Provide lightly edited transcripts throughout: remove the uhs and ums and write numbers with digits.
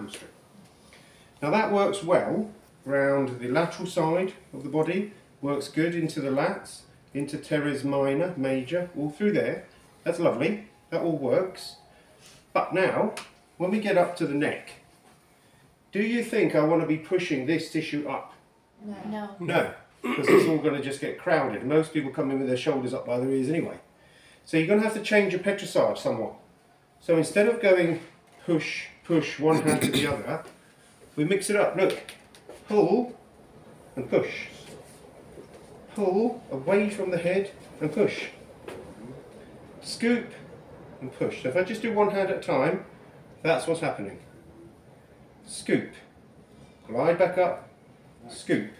hamstring. Now that works well round the lateral side of the body, works good into the lats, into teres minor, major, all through there. That's lovely, that all works. But now, when we get up to the neck, do you think I want to be pushing this tissue up? No. No, because it's all going to just get crowded. Most people come in with their shoulders up by their ears anyway. So you're going to have to change your petrissage somewhat. So instead of going push, push, one hand to the other, we mix it up. Look, pull and push. Pull away from the head and push. Scoop and push. So if I just do one hand at a time, that's what's happening. Scoop. Glide back up. Scoop.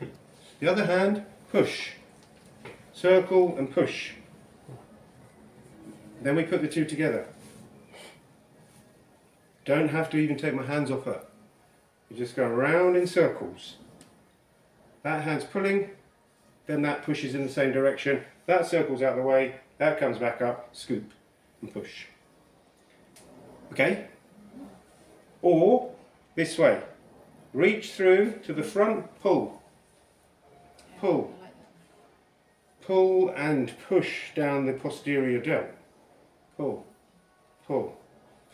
The other hand, push. Circle and push. Then we put the two together. Don't have to even take my hands off her. You just go around in circles. That hand's pulling, then that pushes in the same direction. That circles out of the way, that comes back up, scoop and push. Okay? Or this way. Reach through to the front, pull. Pull. Pull and push down the posterior delt. Pull, pull,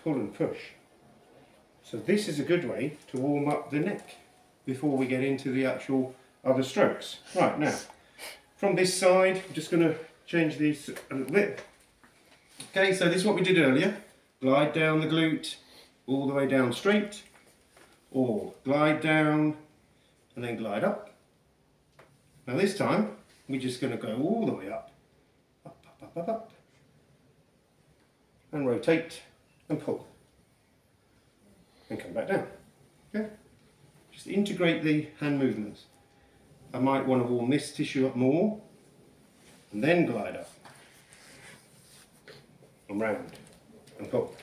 pull and push. So this is a good way to warm up the neck before we get into the actual other strokes. Right, now, from this side, I'm just going to change these a little bit. Okay, so this is what we did earlier. Glide down the glute, all the way down straight, or glide down and then glide up. Now this time, we're just going to go all the way up, up, up, up, up, up, and rotate and pull, and come back down. Okay? Just integrate the hand movements. I might want to warm this tissue up more, and then glide up, and round, and pull,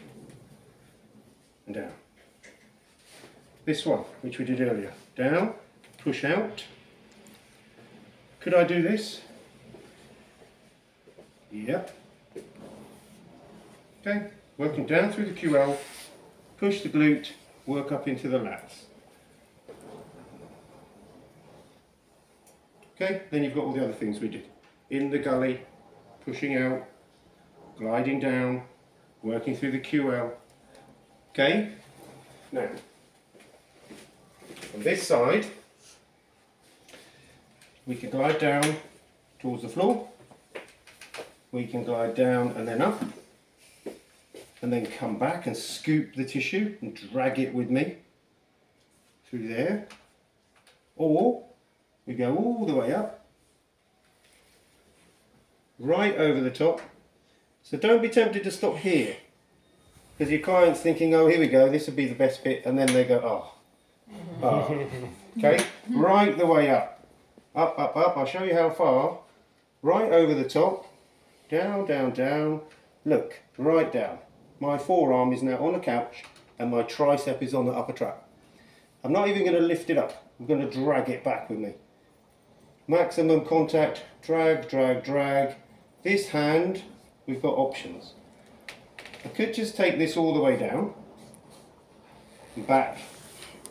and down. This one, which we did earlier, down, push out. Could I do this? Yep. Okay, working down through the QL, push the glute, work up into the lats. Okay, then you've got all the other things we did. In the gully, pushing out, gliding down, working through the QL. Okay, now, from this side, we can glide down towards the floor. We can glide down and then up. And then come back and scoop the tissue and drag it with me through there. Or we go all the way up, right over the top. So don't be tempted to stop here, because your client's thinking, oh, here we go, this will be the best bit, and then they go, oh, oh. Okay, right the way up, up, up, up. I'll show you how far. Right over the top, down, down, down. Look, right down. My forearm is now on the couch and my tricep is on the upper trap. I'm not even going to lift it up. I'm going to drag it back with me. Maximum contact, drag, drag, drag. This hand, we've got options. I could just take this all the way down and back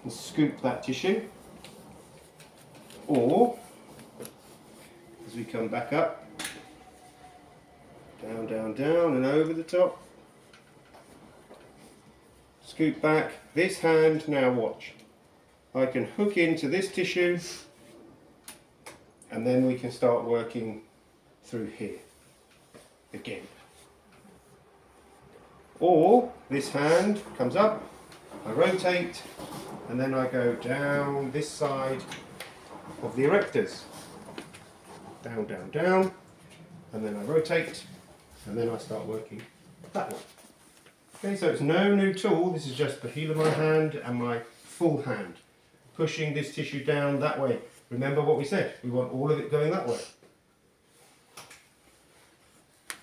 and scoop that tissue. Or, as we come back up, down, down, down and over the top. Scoop back. This hand, now watch. I can hook into this tissue and then we can start working through here again. Or this hand comes up, I rotate, and then I go down this side of the erectors. Down, down, down, and then I rotate, and then I start working that way. Okay, so it's no new tool, this is just the heel of my hand and my full hand. Pushing this tissue down that way. Remember what we said, we want all of it going that way.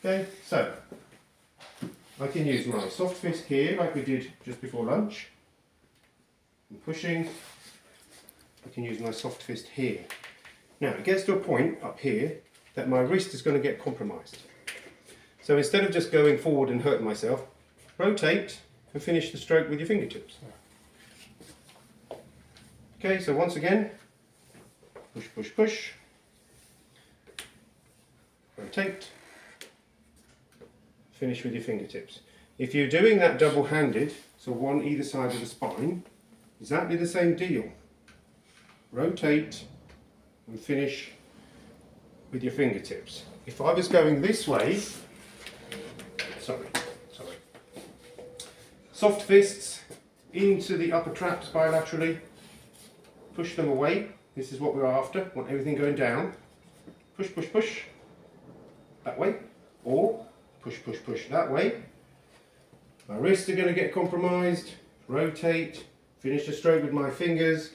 Okay, so I can use my soft fist here like we did just before lunch. And pushing, I can use my soft fist here. Now it gets to a point up here that my wrist is going to get compromised. So instead of just going forward and hurting myself, rotate and finish the stroke with your fingertips. Okay, so once again, push, push, push, rotate, finish with your fingertips. If you're doing that double-handed, so one either side of the spine, exactly the same deal. Rotate and finish with your fingertips. If I was going this way, sorry, soft fists into the upper traps bilaterally, push them away. This is what we're after. Want everything going down. Push, push, push that way, or push, push, push that way. My wrists are going to get compromised. Rotate, finish the stroke with my fingers,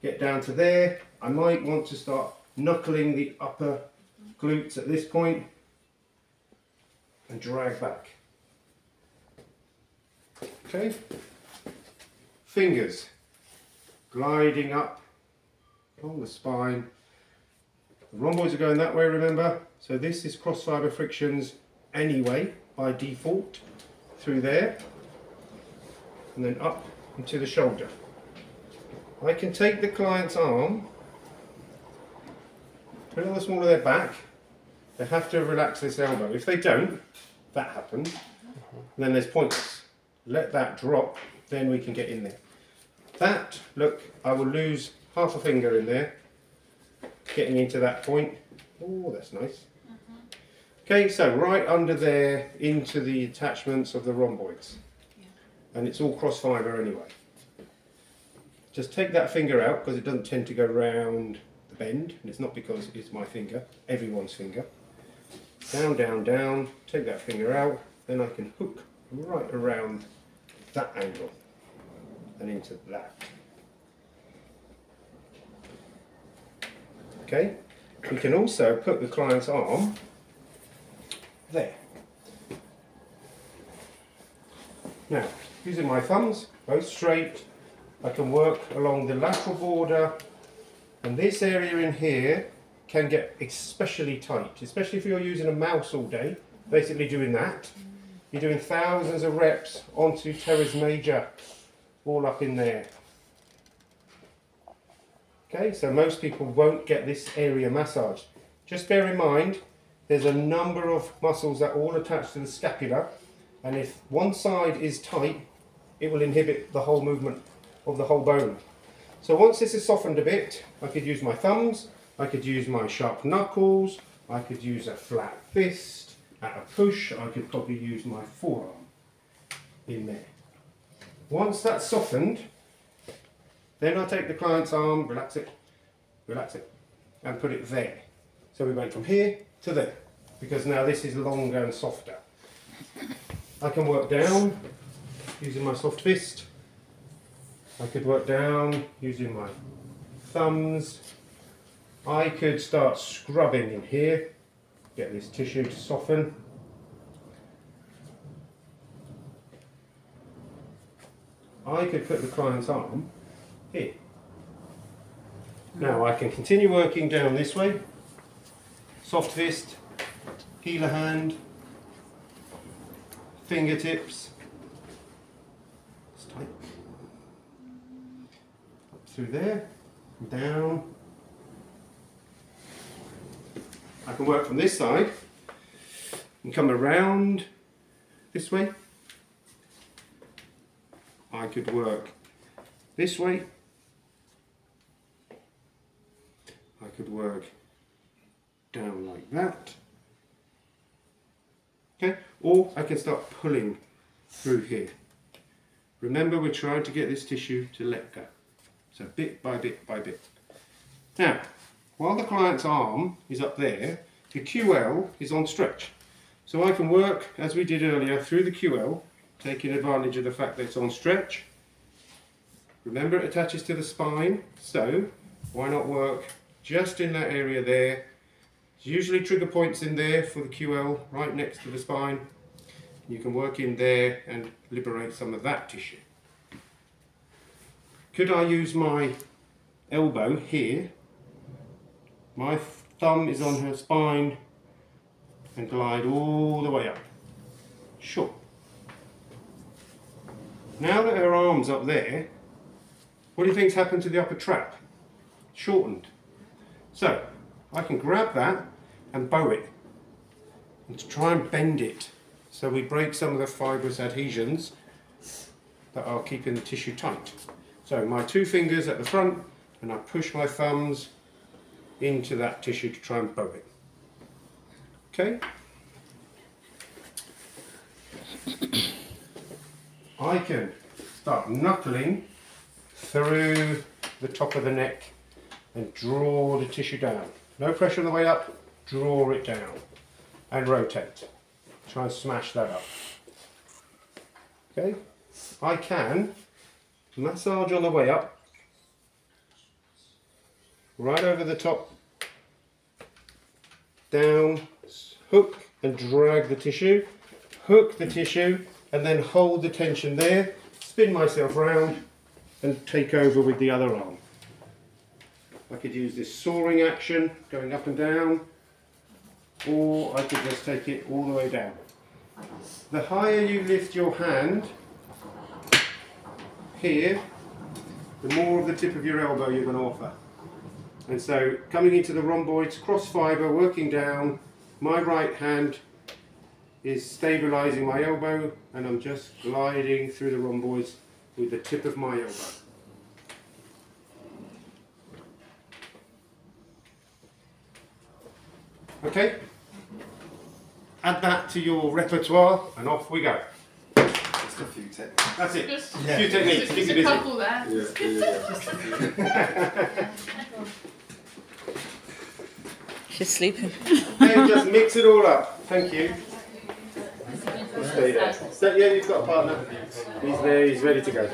get down to there. I might want to start knuckling the upper glutes at this point and drag back. Okay, fingers gliding up along the spine. The rhomboids are going that way, remember? So this is cross fibre frictions anyway, by default, through there, and then up into the shoulder. I can take the client's arm, put it on the small of their back. They have to relax this elbow. If they don't, that happens, then there's points. Let that drop, then we can get in there. That, look, I will lose half a finger in there, getting into that point. Oh, that's nice. Okay, so right under there, into the attachments of the rhomboids. And it's all cross fibre anyway. Just take that finger out, because it doesn't tend to go round the bend, and it's not because it's my finger, everyone's finger. Down, down, down, take that finger out, then I can hook right around that angle and into that. Okay, we can also put the client's arm there. Now, using my thumbs, both straight, I can work along the lateral border, and this area in here can get especially tight, especially if you're using a mouse all day, basically doing that. You're doing thousands of reps onto teres major, all up in there. Okay, so most people won't get this area massaged. Just bear in mind, there's a number of muscles that all attach to the scapula, and if one side is tight, it will inhibit the whole movement of the whole bone. So once this is softened a bit, I could use my thumbs, I could use my sharp knuckles, I could use a flat fist. At a push, I could probably use my forearm in there. Once that's softened, then I take the client's arm, relax it, and put it there. So we went from here to there, because now this is longer and softer. I can work down using my soft fist. I could work down using my thumbs. I could start scrubbing in here, get this tissue to soften. I could put the client's arm here. Now I can continue working down this way. Soft fist, healer hand, fingertips. It's tight. Up through there, down. I can work from this side and come around this way. I could work this way. I could work down like that. Okay, or I can start pulling through here. Remember, we're trying to get this tissue to let go. So bit by bit by bit. Now, while the client's arm is up there, the QL is on stretch. So I can work, as we did earlier, through the QL, taking advantage of the fact that it's on stretch. Remember, it attaches to the spine, so why not work just in that area there. There's usually trigger points in there for the QL, right next to the spine. You can work in there and liberate some of that tissue. Could I use my elbow here? My thumb is on her spine and glide all the way up. Sure. Now that her arm's up there, What do you think's happened to the upper trap? Shortened. So I can grab that and bow it and to try and bend it so we break some of the fibrous adhesions that are keeping the tissue tight. So my 2 fingers at the front, and I push my thumbs into that tissue to try and bow it. Okay? I can start knuckling through the top of the neck and draw the tissue down. No pressure on the way up, draw it down and rotate. Try and smash that up. Okay? I can massage on the way up, right over the top, down, hook and drag the tissue, hook the tissue and then hold the tension there, spin myself round and take over with the other arm. I could use this soaring action, going up and down, or I could just take it all the way down. The higher you lift your hand here, the more of the tip of your elbow you're going to offer. And so coming into the rhomboids, cross fibre, working down, my right hand is stabilising my elbow and I'm just gliding through the rhomboids with the tip of my elbow. Okay? Add that to your repertoire and off we go. Just a few techniques. That's it. Just, A few techniques. just Keep you a busy. couple there. She's sleeping. And just mix it all up. Thank you. Stay there. So, yeah, you've got a partner. He's there, he's ready to go.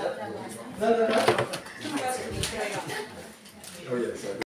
Oh, yeah, sorry.